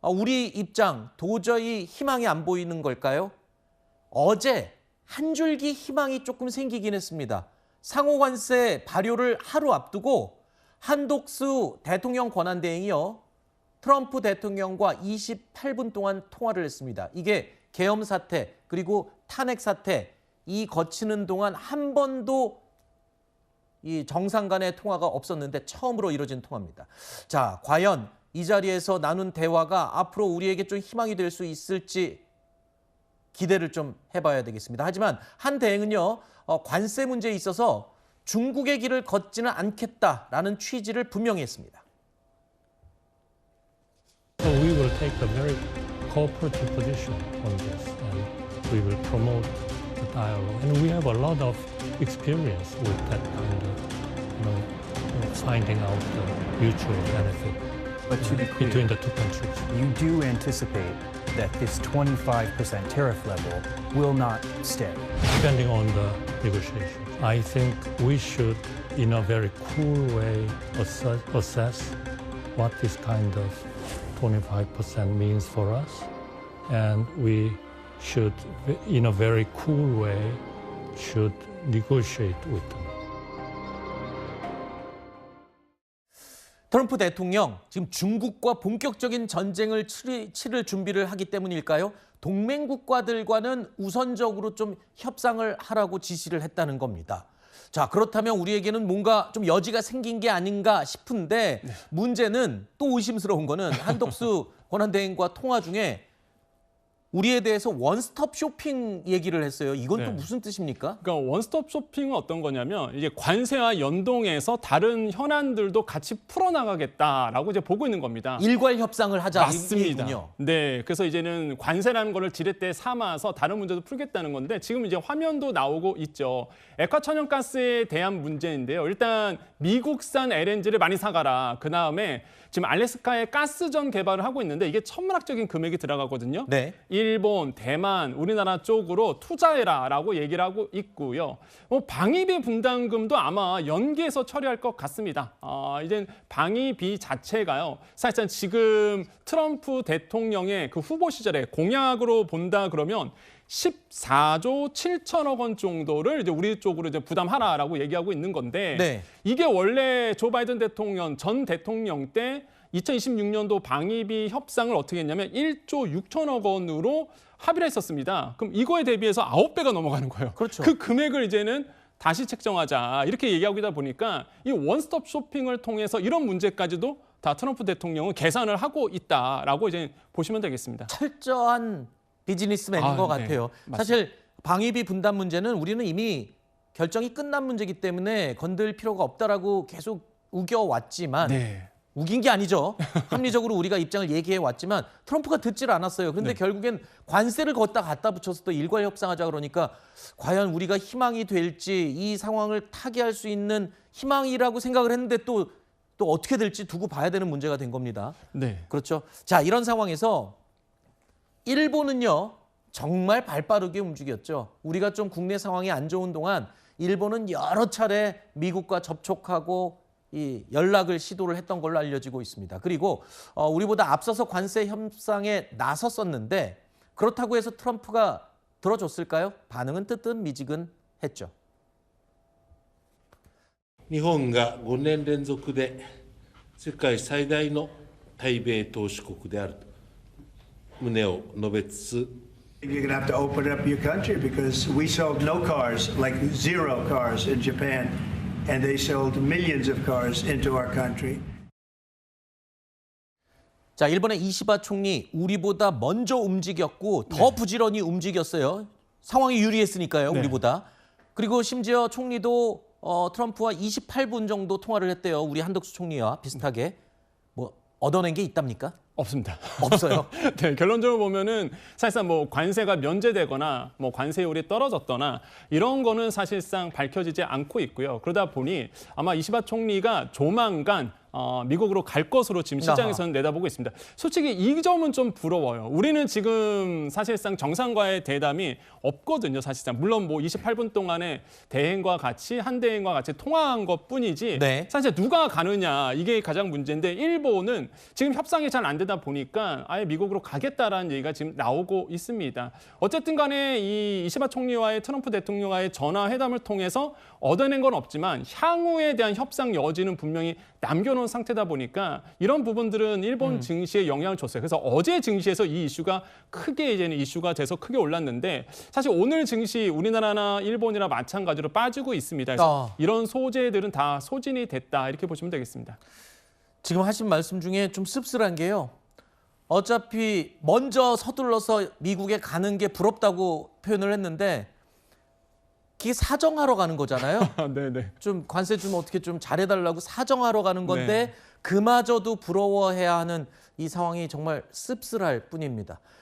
우리 입장 도저히 희망이 안 보이는 걸까요? 어제 한 줄기 희망이 조금 생기긴 했습니다. 상호관세 발효를 하루 앞두고 한독수 대통령 권한대행이요. 트럼프 대통령과 28분 동안 통화를 했습니다. 이게 계엄 사태 그리고 탄핵 사태 이 거치는 동안 한 번도 이 정상 간의 통화가 없었는데 처음으로 이뤄진 통화입니다. 자, 과연 이 자리에서 나눈 대화가 앞으로 우리에게 좀 희망이 될 수 있을지 기대를 좀 해봐야 되겠습니다. 하지만 한 대행은요, 관세 문제에 있어서 중국의 길을 걷지는 않겠다라는 취지를 분명히 했습니다. So we will take a very cooperative position on this, and we will promote the dialogue. And we have a lot of experience with that kind of, finding out the mutual benefit But to be clear, between the two countries. you do anticipate that this 25% tariff level will not stay. Depending on the negotiations, I think we should, in a very cool way, assess what this kind of 25% means for us, and we should, in a very cool way, should negotiate with them. 트럼프 대통령 지금 중국과 본격적인 전쟁을 치를 준비를 하기 때문일까요? 동맹 국가들과는 우선적으로 좀 협상을 하라고 지시를 했다는 겁니다. 자, 그렇다면 우리에게는 뭔가 좀 여지가 생긴 게 아닌가 싶은데 문제는 또 의심스러운 거는 한덕수 권한대행과 통화 중에 우리에 대해서 원스톱 쇼핑 얘기를 했어요. 이건 또 무슨 뜻입니까? 그러니까 원스톱 쇼핑은 어떤 거냐면 이제 관세와 연동해서 다른 현안들도 같이 풀어나가겠다라고 이제 보고 있는 겁니다. 일괄 협상을 하자. 맞습니다. 이군요. 네, 그래서 이제는 관세라는 거를 지렛대 삼아서 다른 문제도 풀겠다는 건데 지금 이제 화면도 나오고 있죠. 액화천연가스에 대한 문제인데요. 일단 미국산 LNG를 많이 사가라. 그 다음에 지금 알래스카에 가스전 개발을 하고 있는데 이게 천문학적인 금액이 들어가거든요. 네. 일본, 대만, 우리나라 쪽으로 투자해라라고 얘기를 하고 있고요. 방위비 분담금도 아마 연기해서 처리할 것 같습니다. 이제 방위비 자체가요. 사실상 지금 트럼프 대통령의 그 후보 시절에 공약으로 본다 그러면 14조 7천억 원 정도를 이제 우리 쪽으로 이제 부담하라라고 얘기하고 있는 건데 네. 이게 원래 조 바이든 대통령 전 대통령 때 2026년도 방위비 협상을 어떻게 했냐면 1조 6천억 원으로 합의를 했었습니다. 그럼 이거에 대비해서 9배가 넘어가는 거예요. 그렇죠. 그 금액을 이제는 다시 책정하자 이렇게 얘기하고 있다 보니까 이 원스톱 쇼핑을 통해서 이런 문제까지도 다 트럼프 대통령은 계산을 하고 있다라고 이제 보시면 되겠습니다. 철저한 비즈니스맨인 것 네, 같아요. 맞습니다. 사실 방위비 분담 문제는 우리는 이미 결정이 끝난 문제이기 때문에 건들 필요가 없다라고 계속 우겨왔지만 네. 우긴 게 아니죠. 합리적으로 우리가 입장을 얘기해 왔지만 트럼프가 듣질 않았어요. 그런데 네. 결국엔 관세를 걷다 갖다 붙여서 또 일괄 협상하자 그러니까 과연 우리가 희망이 될지 이 상황을 타개할 수 있는 희망이라고 생각을 했는데 또 어떻게 될지 두고 봐야 되는 문제가 된 겁니다. 네. 그렇죠. 자, 이런 상황에서 일본은요, 정말 발빠르게 움직였죠. 우리가 좀 국내 상황이 안 좋은 동안 일본은 여러 차례 미국과 접촉하고 이 연락을 시도를 했던 걸로 알려지고 있습니다. 그리고 우리보다 앞서서 관세 협상에 나섰었는데 그렇다고 해서 트럼프가 들어줬을까요? 반응은 뜨뜻미지근했죠. 日本が5年連続で世界最大の対米投資国であると旨を述べつつ You're going to have to open up your country because we sold no cars, like 0 cars in Japan, and they sold millions of cars into our country. 자, 일본의 이시바 총리 우리보다 먼저 움직였고 더 부지런히 움직였어요. 상황이 유리했으니까요, 네. 우리보다. 그리고 심지어 총리도 트럼프와 28분 정도 통화를 했대요. 우리 한덕수 총리와 비슷하게. 뭐 얻어낸 게 있답니까? 없습니다. 없어요. 네, 결론적으로 보면은 사실상 뭐 관세가 면제되거나 뭐 관세율이 떨어졌거나 이런 거는 사실상 밝혀지지 않고 있고요. 그러다 보니 아마 이시바 총리가 조만간 미국으로 갈 것으로 지금 시장에서는 내다보고 있습니다. 솔직히 이 점은 좀 부러워요. 우리는 지금 사실상 정상과의 대담이 없거든요. 사실상 물론 뭐 28분 동안에 대행과 같이 한 대행과 같이 통화한 것뿐이지 네. 사실 누가 가느냐 이게 가장 문제인데 일본은 지금 협상이 잘 안 되다 보니까 아예 미국으로 가겠다라는 얘기가 지금 나오고 있습니다. 어쨌든 간에 이 이시바 총리와의 트럼프 대통령과의 전화 회담을 통해서 얻어낸 건 없지만 향후에 대한 협상 여지는 분명히 남겨놓은 상태다 보니까 이런 부분들은 일본 증시에 영향을 줬어요. 그래서 어제 증시에서 이 이슈가 크게 이제는 이슈가 돼서 크게 올랐는데 사실 오늘 증시 우리나라나 일본이나 마찬가지로 빠지고 있습니다. 그래서 이런 소재들은 다 소진이 됐다 이렇게 보시면 되겠습니다. 지금 하신 말씀 중에 좀 씁쓸한 게요. 어차피 먼저 서둘러서 미국에 가는 게 부럽다고 표현을 했는데 그게 사정하러 가는 거잖아요. 네네. 좀 관세 좀 어떻게 좀 잘해달라고 사정하러 가는 건데 네. 그마저도 부러워해야 하는 이 상황이 정말 씁쓸할 뿐입니다.